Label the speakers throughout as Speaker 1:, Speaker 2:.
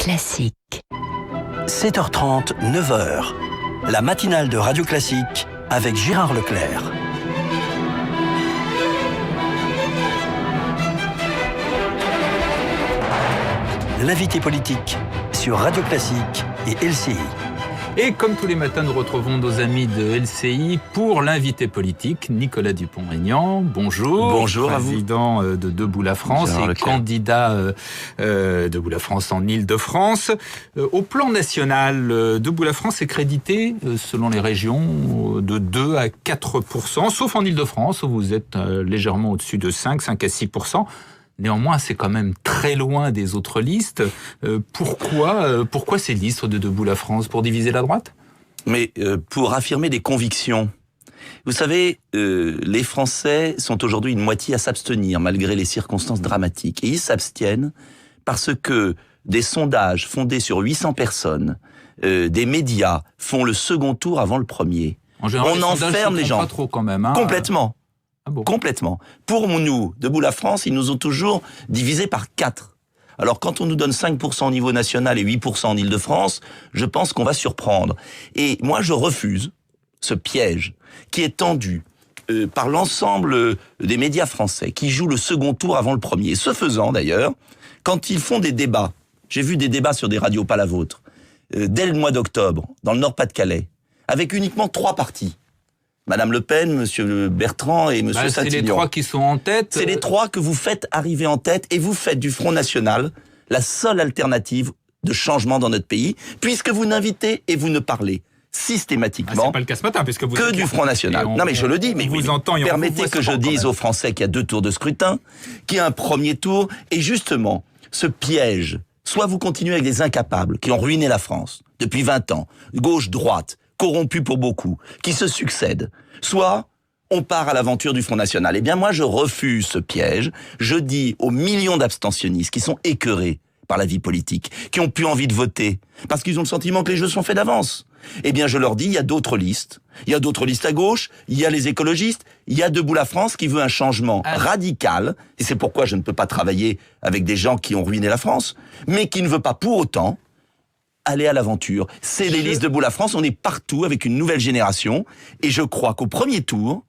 Speaker 1: Classique.
Speaker 2: 7h30, 9h. La matinale de Radio Classique avec Gérard Leclerc. L'invité politique sur Radio Classique et LCI.
Speaker 3: Et comme tous les matins, nous retrouvons nos amis de LCI pour l'invité politique, Nicolas Dupont-Aignan. Bonjour.
Speaker 2: Bonjour à vous.
Speaker 3: Président de Debout la France et candidat Debout la France en Île-de-France. Au plan national, Debout la France est crédité, selon les régions, de 2 à 4%, sauf en Île-de-France, où vous êtes légèrement au-dessus de 5 à 6%. Néanmoins, c'est quand même très loin des autres listes. Pourquoi ces listes de Debout la France? Pour diviser la droite?
Speaker 4: Mais pour affirmer des convictions. Vous savez, les Français sont aujourd'hui une moitié à s'abstenir, malgré les circonstances dramatiques. Et ils s'abstiennent parce que des sondages fondés sur 800 personnes, des médias, font le second tour avant le premier.
Speaker 3: En général,
Speaker 4: on enferme les gens.
Speaker 3: Pas trop quand même, hein.
Speaker 4: Complètement.
Speaker 3: Ah bon.
Speaker 4: Complètement. Pour nous, Debout la France, ils nous ont toujours divisés par 4. Alors quand on nous donne 5% au niveau national et 8% en Île-de-France, je pense qu'on va surprendre. Et moi, je refuse ce piège qui est tendu par l'ensemble des médias français, qui jouent le second tour avant le premier. Ce faisant, d'ailleurs, quand ils font des débats, j'ai vu des débats sur des radios, pas la vôtre, dès le mois d'octobre, dans le Nord-Pas-de-Calais, avec uniquement 3 partis. Madame Le Pen, Monsieur Bertrand et Monsieur Satignon.
Speaker 3: C'est les 3 qui sont en tête.
Speaker 4: C'est les 3 que vous faites arriver en tête et vous faites du Front National la seule alternative de changement dans notre pays, puisque vous n'invitez et vous ne parlez systématiquement
Speaker 3: c'est pas le cas ce matin, puisque vous
Speaker 4: que du Front National. Non mais je le dis, mais permettez que je dise aux Français qu'il y a 2 tours de scrutin, qu'il y a un premier tour, et justement, ce piège, soit vous continuez avec des incapables qui ont ruiné la France depuis 20 ans, gauche-droite, corrompus pour beaucoup, qui se succèdent, soit on part à l'aventure du Front National. Eh bien moi je refuse ce piège, je dis aux millions d'abstentionnistes qui sont écœurés par la vie politique, qui ont plus envie de voter, parce qu'ils ont le sentiment que les jeux sont faits d'avance. Eh bien je leur dis, il y a d'autres listes. Il y a d'autres listes à gauche, il y a les écologistes, il y a Debout la France qui veut un changement radical, et c'est pourquoi je ne peux pas travailler avec des gens qui ont ruiné la France, mais qui ne veut pas pour autant aller à l'aventure. C'est les listes Debout la France, on est partout avec une nouvelle génération, et je crois qu'au premier tour,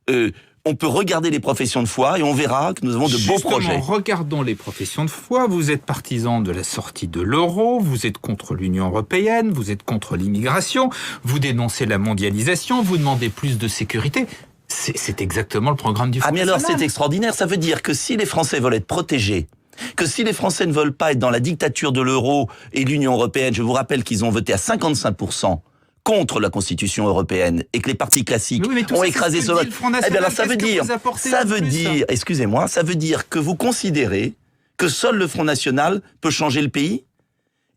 Speaker 4: on peut regarder les professions de foi et on verra que nous avons de beaux projets.
Speaker 3: Regardons les professions de foi. Vous êtes partisan de la sortie de l'euro, vous êtes contre l'Union européenne, vous êtes contre l'immigration, vous dénoncez la mondialisation, vous demandez plus de sécurité. C'est exactement le programme du Front National.
Speaker 4: Alors c'est extraordinaire, ça veut dire que si les Français veulent être protégés, que si les Français ne veulent pas être dans la dictature de l'euro et de l'Union européenne, je vous rappelle qu'ils ont voté à 55% contre la Constitution européenne et que les partis classiques ont écrasé ce vote. Eh bien là, ça veut dire, excusez-moi, ça veut dire que vous considérez que seul le Front National peut changer le pays?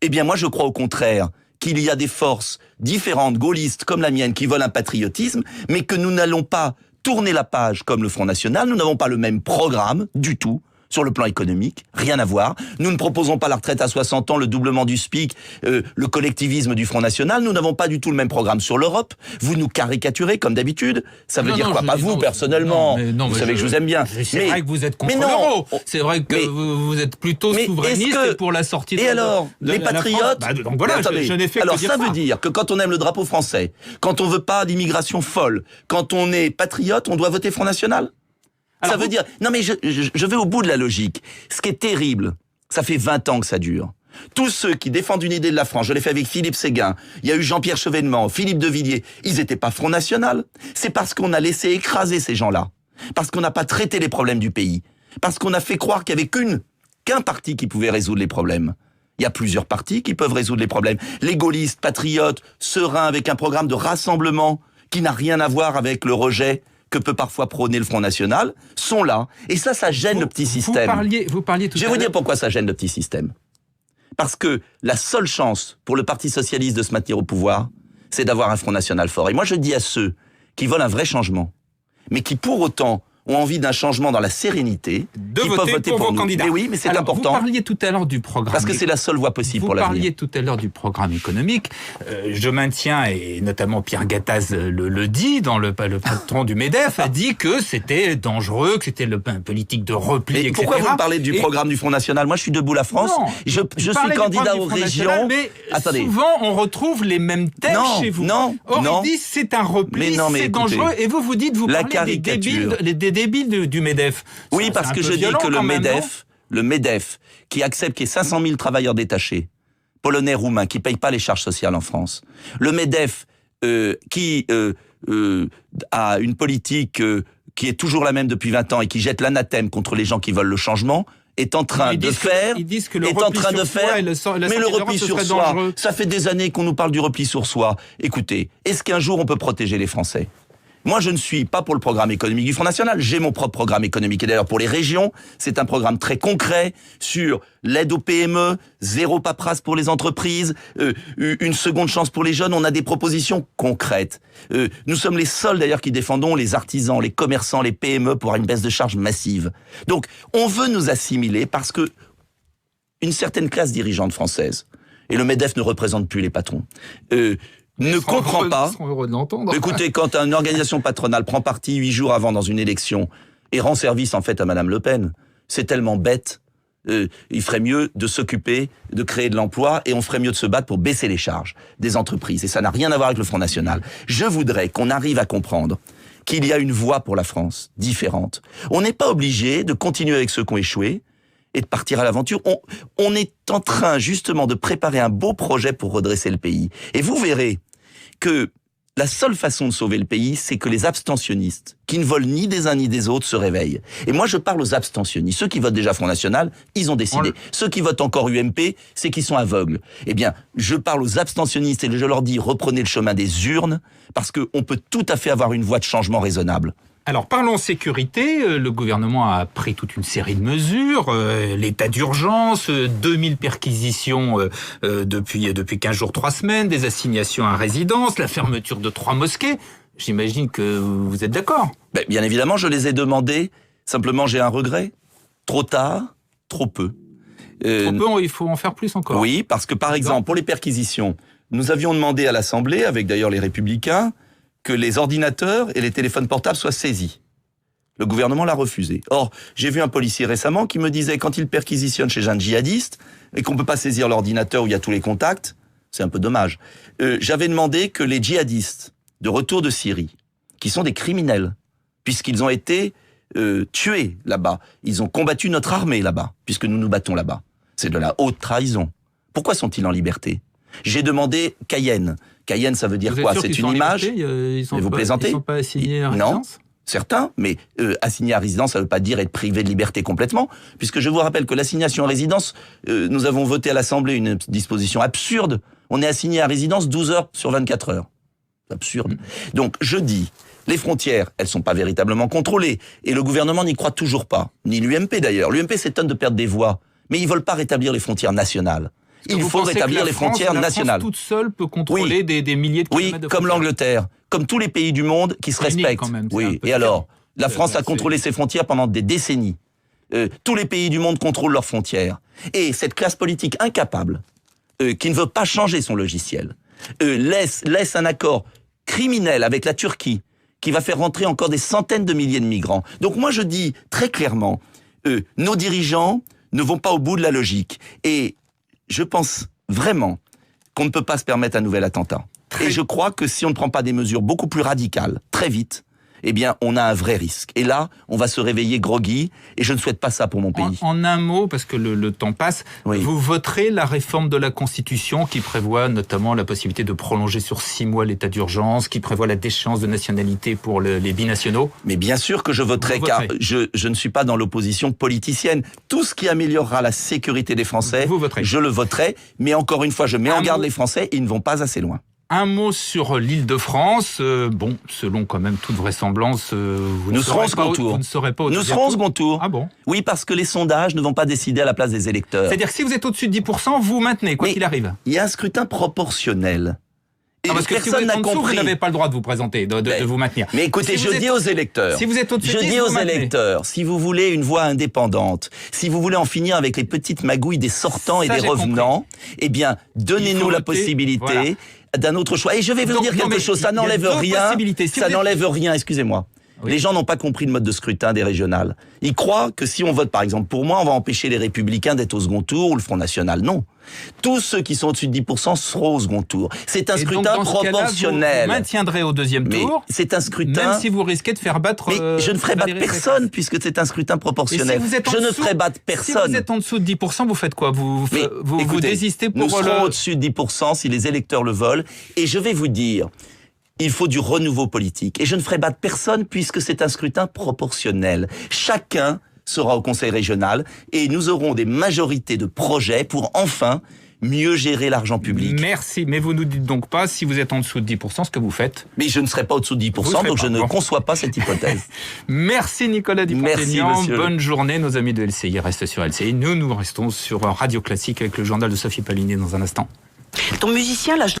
Speaker 4: Eh bien moi, je crois au contraire qu'il y a des forces différentes, gaullistes comme la mienne, qui veulent un patriotisme, mais que nous n'allons pas tourner la page comme le Front National. Nous n'avons pas le même programme du tout. Sur le plan économique, rien à voir. Nous ne proposons pas la retraite à 60 ans, le doublement du SPIC, le collectivisme du Front National. Nous n'avons pas du tout le même programme sur l'Europe. Vous nous caricaturez comme d'habitude. Ça veut dire quoi? Pas vous, personnellement. Vous savez que je vous aime bien.
Speaker 3: C'est vrai que vous êtes contre l'euro. C'est vrai que vous êtes plutôt souverainiste pour la sortie de l'euro.
Speaker 4: Et alors, les patriotes...
Speaker 3: donc voilà, je n'ai fait que dire ça.
Speaker 4: Alors ça veut dire que quand on aime le drapeau français, quand on veut pas d'immigration folle, quand on est patriote, on doit voter Front National? Ça veut dire... Non mais je vais au bout de la logique. Ce qui est terrible, ça fait 20 ans que ça dure. Tous ceux qui défendent une idée de la France, je l'ai fait avec Philippe Séguin, il y a eu Jean-Pierre Chevènement, Philippe de Villiers, ils n'étaient pas Front National. C'est parce qu'on a laissé écraser ces gens-là. Parce qu'on n'a pas traité les problèmes du pays. Parce qu'on a fait croire qu'il n'y avait qu'un parti qui pouvait résoudre les problèmes. Il y a plusieurs partis qui peuvent résoudre les problèmes. Les gaullistes, patriotes, sereins, avec un programme de rassemblement qui n'a rien à voir avec le rejet que peut parfois prôner le Front National, sont là. Et ça gêne le petit système.
Speaker 3: Vous parliez tout à l'heure.
Speaker 4: Je vais vous dire pourquoi ça gêne le petit système. Parce que la seule chance pour le Parti Socialiste de se maintenir au pouvoir, c'est d'avoir un Front National fort. Et moi, je dis à ceux qui veulent un vrai changement, mais qui pour autant ont envie d'un changement dans la sérénité, qui peuvent voter pour nous.
Speaker 3: Candidats.
Speaker 4: Mais oui, mais c'est important.
Speaker 3: Vous parliez tout à l'heure du programme.
Speaker 4: Parce que c'est la seule voie possible pour l'avenir.
Speaker 3: Vous parliez tout à l'heure du programme économique. Je maintiens, et notamment Pierre Gattaz le dit, le patron du MEDEF a dit que c'était dangereux, que c'était une politique de repli, etc.
Speaker 4: Pourquoi vous me parlez du programme du Front National? Moi, je suis Debout la France.
Speaker 3: Non,
Speaker 4: je suis candidat aux régions.
Speaker 3: Mais souvent, on retrouve les mêmes thèmes chez vous. Or, ils disent c'est un repli, c'est dangereux. Et vous dites, vous parlez des débiles du MEDEF.
Speaker 4: Oui, parce que je dis que le MEDEF, qui accepte qu'il y ait 500 000 travailleurs détachés, polonais, roumains, qui ne payent pas les charges sociales en France, le MEDEF qui a une politique qui est toujours la même depuis 20 ans et qui jette l'anathème contre les gens qui veulent le changement, est en train de faire, mais le repli sur soi, ça fait des années qu'on nous parle du repli sur soi. Écoutez, est-ce qu'un jour on peut protéger les Français ? Moi, je ne suis pas pour le programme économique du Front National. J'ai mon propre programme économique. Et d'ailleurs, pour les régions, c'est un programme très concret sur l'aide aux PME, zéro paperasse pour les entreprises, une seconde chance pour les jeunes. On a des propositions concrètes. Nous sommes les seuls, d'ailleurs, qui défendons les artisans, les commerçants, les PME pour une baisse de charges massive. Donc, on veut nous assimiler parce que une certaine classe dirigeante française, et le MEDEF ne représente plus les patrons, ne comprend pas. Écoutez, quand une organisation patronale prend parti 8 jours avant dans une élection et rend service en fait à Madame Le Pen, c'est tellement bête. Il ferait mieux de s'occuper, de créer de l'emploi, et on ferait mieux de se battre pour baisser les charges des entreprises. Et ça n'a rien à voir avec le Front National. Je voudrais qu'on arrive à comprendre qu'il y a une voie pour la France différente. On n'est pas obligé de continuer avec ceux qui ont échoué et de partir à l'aventure. On est en train justement de préparer un beau projet pour redresser le pays. Et vous verrez que la seule façon de sauver le pays, c'est que les abstentionnistes, qui ne veulent ni des uns ni des autres, se réveillent. Et moi, je parle aux abstentionnistes. Ceux qui votent déjà Front National, ils ont décidé. Ceux qui votent encore UMP, c'est qu'ils sont aveugles. Eh bien, je parle aux abstentionnistes et je leur dis, reprenez le chemin des urnes, parce qu'on peut tout à fait avoir une voie de changement raisonnable.
Speaker 3: Alors, parlons sécurité. Le gouvernement a pris toute une série de mesures. L'état d'urgence, 2000 perquisitions depuis 15 jours, 3 semaines, des assignations à résidence, la fermeture de 3 mosquées. J'imagine que vous êtes d'accord.
Speaker 4: Bien évidemment, je les ai demandées. Simplement, j'ai un regret. Trop tard, trop peu.
Speaker 3: Trop peu, il faut en faire plus encore.
Speaker 4: Oui, parce que par exemple, pour les perquisitions, nous avions demandé à l'Assemblée, avec d'ailleurs les Républicains, que les ordinateurs et les téléphones portables soient saisis. Le gouvernement l'a refusé. Or, j'ai vu un policier récemment qui me disait, quand il perquisitionne chez un djihadiste, et qu'on peut pas saisir l'ordinateur où il y a tous les contacts, c'est un peu dommage. J'avais demandé que les djihadistes de retour de Syrie, qui sont des criminels, puisqu'ils ont été tués là-bas, ils ont combattu notre armée là-bas, puisque nous nous battons là-bas. C'est de la haute trahison. Pourquoi sont-ils en liberté ? J'ai demandé Cayenne. Cayenne, ça veut dire quoi? C'est une image. Vous plaisantez?
Speaker 3: Ils ne sont pas assignés à résidence?
Speaker 4: Non, certains, mais assigné à résidence, ça ne veut pas dire être privé de liberté complètement, puisque je vous rappelle que l'assignation à résidence, nous avons voté à l'Assemblée une disposition absurde. On est assigné à résidence 12 heures sur 24 heures. C'est absurde. Donc, je dis, les frontières, elles sont pas véritablement contrôlées, et le gouvernement n'y croit toujours pas, ni l'UMP d'ailleurs. L'UMP s'étonne de perdre des voix, mais ils veulent pas rétablir les frontières nationales. Il faut rétablir les frontières nationales.
Speaker 3: La France toute seule peut contrôler des milliers de kilomètres de frontières.
Speaker 4: Comme l'Angleterre, comme tous les pays du monde qui se respectent. Oui, et alors, la France a contrôlé ses frontières pendant des décennies. Tous les pays du monde contrôlent leurs frontières. Et cette classe politique incapable, qui ne veut pas changer son logiciel, laisse un accord criminel avec la Turquie, qui va faire rentrer encore des centaines de milliers de migrants. Donc moi je dis très clairement, nos dirigeants ne vont pas au bout de la logique. Et je pense vraiment qu'on ne peut pas se permettre un nouvel attentat. Et je crois que si on ne prend pas des mesures beaucoup plus radicales, très vite, eh bien, on a un vrai risque. Et là, on va se réveiller groggy, et je ne souhaite pas ça pour mon pays.
Speaker 3: En un mot, parce que le temps passe, vous voterez la réforme de la Constitution qui prévoit notamment la possibilité de prolonger sur 6 mois l'état d'urgence, qui prévoit la déchéance de nationalité pour les binationaux?
Speaker 4: Mais bien sûr que je voterai, car je ne suis pas dans l'opposition politicienne. Tout ce qui améliorera la sécurité des Français, je le voterai. Mais encore une fois, je mets en garde les Français, ils ne vont pas assez loin.
Speaker 3: Un mot sur l'Île-de-France. Bon, selon quand même toute vraisemblance,
Speaker 4: nous serons au second tour.
Speaker 3: Vous ne serez pas au
Speaker 4: Nous serons au second tour.
Speaker 3: Ah bon?
Speaker 4: Oui, parce que les sondages ne vont pas décider à la place des électeurs.
Speaker 3: C'est-à-dire que si vous êtes au-dessus de 10%, vous maintenez, quoi qu'il arrive.
Speaker 4: Il y a un scrutin proportionnel.
Speaker 3: Non, parce que
Speaker 4: personne
Speaker 3: si vous êtes
Speaker 4: n'a
Speaker 3: en dessous,
Speaker 4: compris.
Speaker 3: vous n'avez pas le droit de vous présenter, de vous maintenir.
Speaker 4: Mais écoutez,
Speaker 3: Si
Speaker 4: je
Speaker 3: vous
Speaker 4: dis
Speaker 3: êtes-
Speaker 4: aux électeurs,
Speaker 3: Si vous êtes au-dessus
Speaker 4: je
Speaker 3: de 10,
Speaker 4: dis
Speaker 3: vous
Speaker 4: aux
Speaker 3: maintenez.
Speaker 4: électeurs, si vous voulez une voix indépendante, si vous voulez en finir avec les petites magouilles des sortants et
Speaker 3: Ça,
Speaker 4: des
Speaker 3: j'ai
Speaker 4: revenants, eh bien,
Speaker 3: Il
Speaker 4: donnez-nous
Speaker 3: faut
Speaker 4: la
Speaker 3: voter,
Speaker 4: possibilité
Speaker 3: voilà.
Speaker 4: d'un autre choix. Et je vais vous
Speaker 3: Donc,
Speaker 4: dire
Speaker 3: non,
Speaker 4: quelque
Speaker 3: mais
Speaker 4: chose, ça
Speaker 3: il y a
Speaker 4: n'enlève
Speaker 3: deux
Speaker 4: rien,
Speaker 3: possibilités. Si
Speaker 4: ça
Speaker 3: vous êtes-
Speaker 4: n'enlève rien, excusez-moi.
Speaker 3: Oui.
Speaker 4: Les gens n'ont pas compris le mode de scrutin des régionales. Ils croient que si on vote, par exemple, pour moi, on va empêcher les Républicains d'être au second tour ou le Front National. Non. Tous ceux qui sont au-dessus de 10% seront au second tour. C'est un
Speaker 3: Et donc,
Speaker 4: scrutin
Speaker 3: dans ce cas-là,
Speaker 4: proportionnel.
Speaker 3: vous maintiendrez au deuxième
Speaker 4: Mais
Speaker 3: tour,
Speaker 4: c'est un scrutin...
Speaker 3: même si vous risquez de faire battre...
Speaker 4: Mais je ne ferai battre
Speaker 3: Valérie
Speaker 4: personne
Speaker 3: Pécresse.
Speaker 4: puisque c'est un scrutin
Speaker 3: Et
Speaker 4: proportionnel.
Speaker 3: si vous êtes en
Speaker 4: Je ne
Speaker 3: dessous-
Speaker 4: ferai battre
Speaker 3: Si
Speaker 4: personne.
Speaker 3: vous êtes en dessous de 10%, vous faites quoi? Vous
Speaker 4: Mais écoutez,
Speaker 3: désistez pour
Speaker 4: nous serons
Speaker 3: le...
Speaker 4: au-dessus de 10% si les électeurs le veulent. Et je vais vous dire, il faut du renouveau politique. Et je ne ferai battre personne puisque c'est un scrutin proportionnel. Chacun sera au conseil régional et nous aurons des majorités de projets pour enfin mieux gérer l'argent public.
Speaker 3: Merci, mais vous nous dites donc pas si vous êtes en dessous de 10% ce que vous faites.
Speaker 4: Mais je ne serai pas au-dessous de 10%,
Speaker 3: Vous le
Speaker 4: donc
Speaker 3: ferez
Speaker 4: je
Speaker 3: pas.
Speaker 4: ne
Speaker 3: Bon.
Speaker 4: conçois pas cette hypothèse.
Speaker 3: Merci Nicolas
Speaker 4: Merci,
Speaker 3: Dupont-Aignan.
Speaker 4: monsieur.
Speaker 3: Bonne journée, nos amis de LCI restent sur LCI. Nous restons sur Radio Classique avec le journal de Sophie Pallinet dans un instant.
Speaker 1: Ton musicien, là,